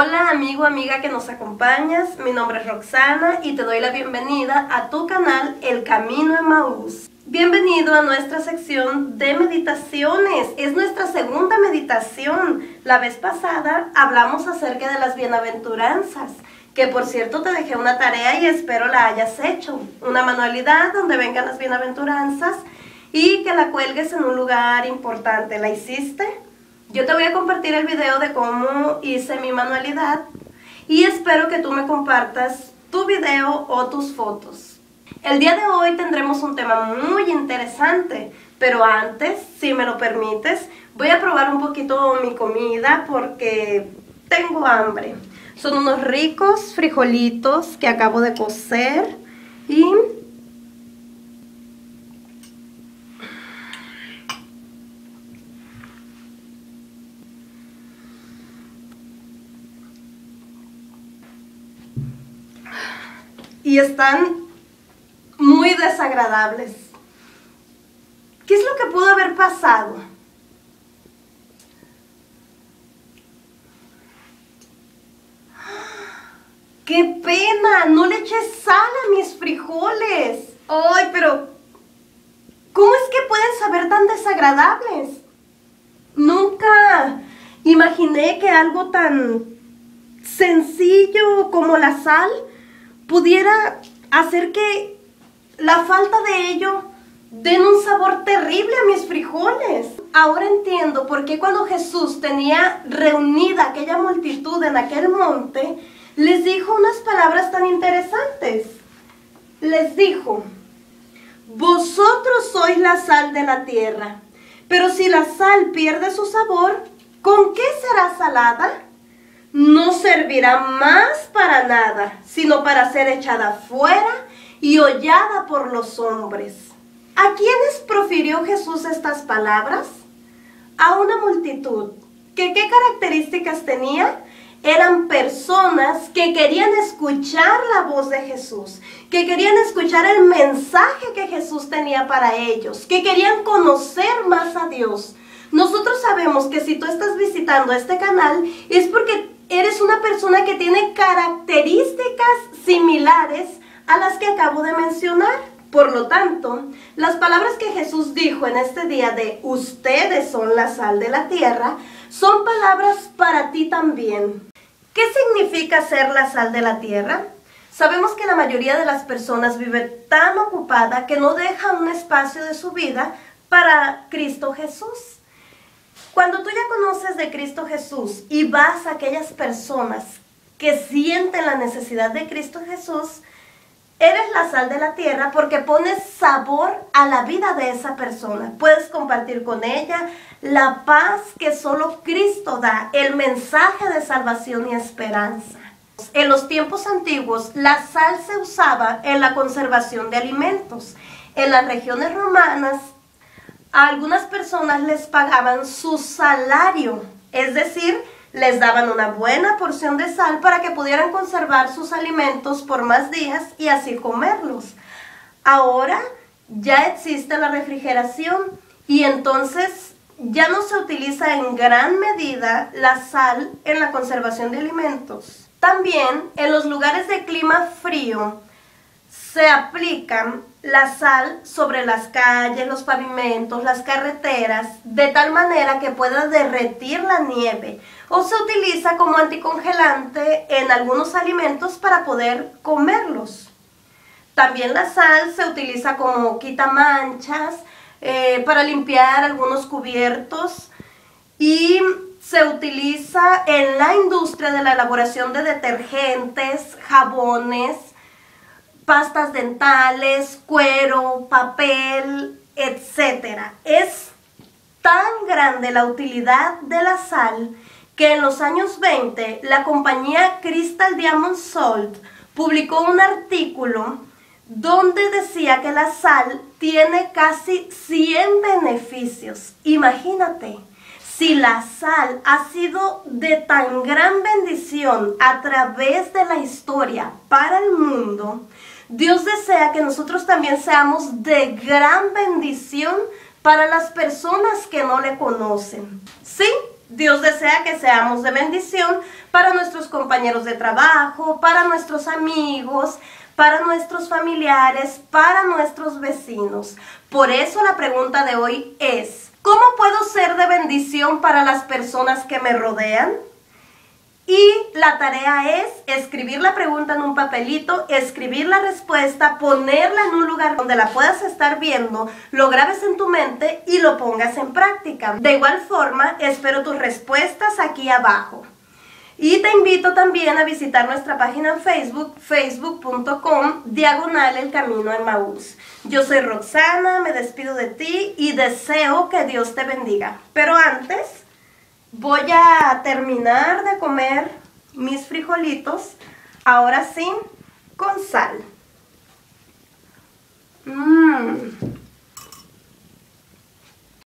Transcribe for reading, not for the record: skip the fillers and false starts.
Hola amigo, amiga que nos acompañas, mi nombre es Roxana y te doy la bienvenida a tu canal El Camino Emaús. Bienvenido a nuestra sección de meditaciones, es nuestra segunda meditación. La vez pasada hablamos acerca de las bienaventuranzas, que por cierto te dejé una tarea y espero la hayas hecho. Una manualidad donde vengan las bienaventuranzas y que la cuelgues en un lugar importante. ¿La hiciste? Yo te voy a compartir el video de cómo hice mi manualidad y espero que tú me compartas tu video o tus fotos. El día de hoy tendremos un tema muy interesante, pero antes, si me lo permites, voy a probar un poquito mi comida porque tengo hambre. Son unos ricos frijolitos que acabo de cocer y están muy desagradables. ¿Qué es lo que pudo haber pasado? ¡Qué pena! No le eché sal a mis frijoles. ¡Ay, pero! ¿Cómo es que pueden saber tan desagradables? Nunca imaginé que algo tan sencillo como la sal pudiera hacer que la falta de ello den un sabor terrible a mis frijoles. Ahora entiendo por qué cuando Jesús tenía reunida aquella multitud en aquel monte, les dijo unas palabras tan interesantes. Les dijo: vosotros sois la sal de la tierra, pero si la sal pierde su sabor, ¿con qué será salada? No servirá más para nada, sino para ser echada fuera y hollada por los hombres. ¿A quiénes profirió Jesús estas palabras? A una multitud. ¿Qué características tenía? Eran personas que querían escuchar la voz de Jesús, que querían escuchar el mensaje que Jesús tenía para ellos, que querían conocer más a Dios. Nosotros sabemos que si tú estás visitando este canal es porque eres una persona que tiene características similares a las que acabo de mencionar. Por lo tanto, las palabras que Jesús dijo en este día de ustedes son la sal de la tierra, son palabras para ti también. ¿Qué significa ser la sal de la tierra? Sabemos que la mayoría de las personas vive tan ocupada que no deja un espacio de su vida para Cristo Jesús. Cuando tú ya conoces de Cristo Jesús y vas a aquellas personas que sienten la necesidad de Cristo Jesús, eres la sal de la tierra porque pones sabor a la vida de esa persona. Puedes compartir con ella la paz que solo Cristo da, el mensaje de salvación y esperanza. En los tiempos antiguos, la sal se usaba en la conservación de alimentos. En las regiones romanas, a algunas personas les pagaban su salario, es decir, les daban una buena porción de sal para que pudieran conservar sus alimentos por más días y así comerlos. Ahora ya existe la refrigeración y entonces ya no se utiliza en gran medida la sal en la conservación de alimentos. También en los lugares de clima frío se aplican la sal sobre las calles, los pavimentos, las carreteras, de tal manera que pueda derretir la nieve, o se utiliza como anticongelante en algunos alimentos para poder comerlos. También la sal se utiliza como quitamanchas, para limpiar algunos cubiertos, y se utiliza en la industria de la elaboración de detergentes, jabones, pastas dentales, cuero, papel, etc. Es tan grande la utilidad de la sal que en los años 20 la compañía Crystal Diamond Salt publicó un artículo donde decía que la sal tiene casi 100 beneficios. Imagínate, si la sal ha sido de tan gran bendición a través de la historia para el mundo, Dios desea que nosotros también seamos de gran bendición para las personas que no le conocen. Sí, Dios desea que seamos de bendición para nuestros compañeros de trabajo, para nuestros amigos, para nuestros familiares, para nuestros vecinos. Por eso la pregunta de hoy es, ¿cómo puedo ser de bendición para las personas que me rodean? Y la tarea es escribir la pregunta en un papelito, escribir la respuesta, ponerla en un lugar donde la puedas estar viendo, lo grabes en tu mente y lo pongas en práctica. De igual forma, espero tus respuestas aquí abajo. Y te invito también a visitar nuestra página en Facebook, facebook.com/El Camino a Emaús. Yo soy Roxana, me despido de ti y deseo que Dios te bendiga. Pero antes, voy a terminar de comer mis frijolitos, ahora sí, con sal.